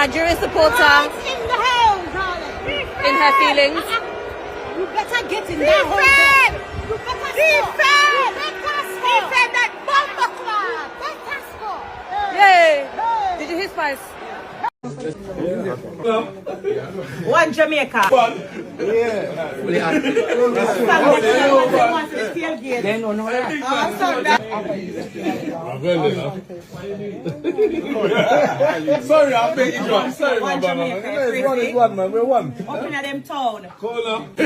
Nigerian supporter in the house, darling. in her feelings. You better get in that hole. You better score. He said that bomber club. Better score. Yay! Did you hear Spice? One Jamaica. They don't know that. Sorry, I'm making you one. Sorry, my brother. It's one, man. We're one. Up in them town. Call up.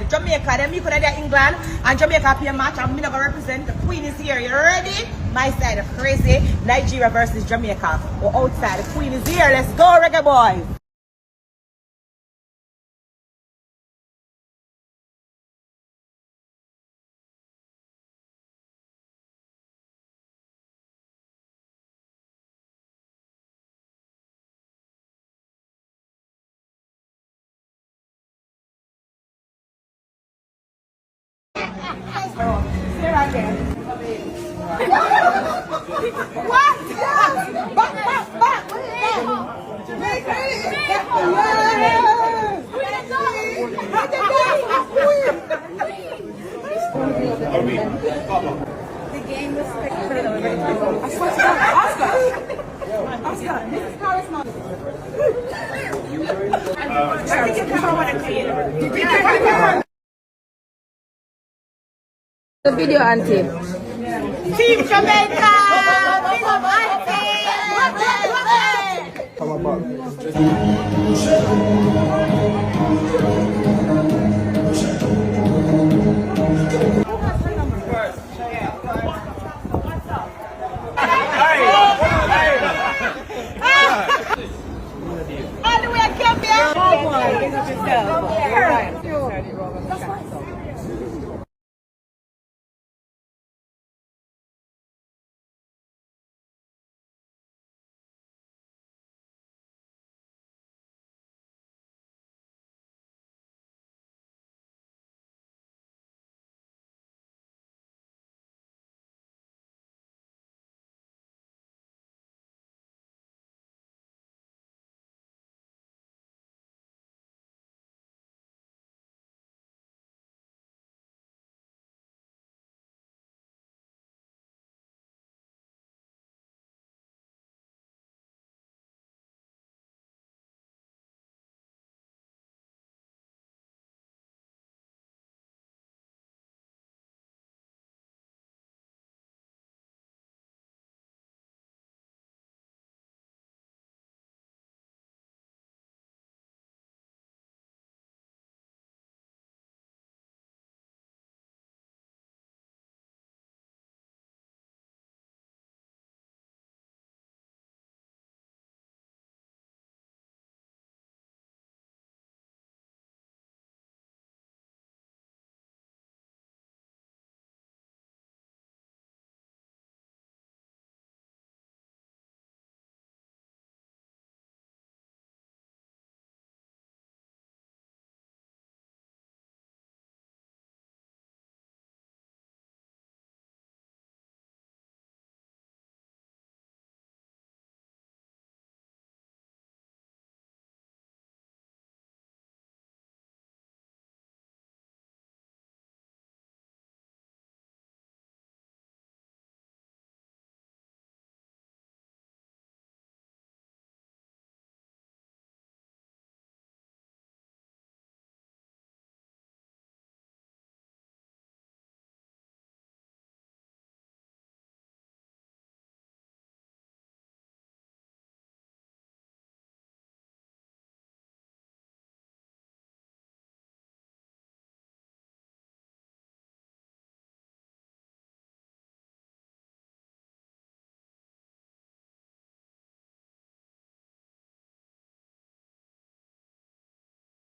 Jamaica, them you could have England and Jamaica play a match and I'm gonna represent the Queen is here. You ready? My side crazy. Nigeria versus Jamaica. We're outside. The Queen is here. Let's go, reggae boys. Sarah again. What? Back. The game was spectacular. I swear to God, Oscar, this is how it's not. I think you can want to clean. The video, auntie. Team Jamaica! Big up auntie! Come on, back. All the way I come here! Big up yourself. You're right.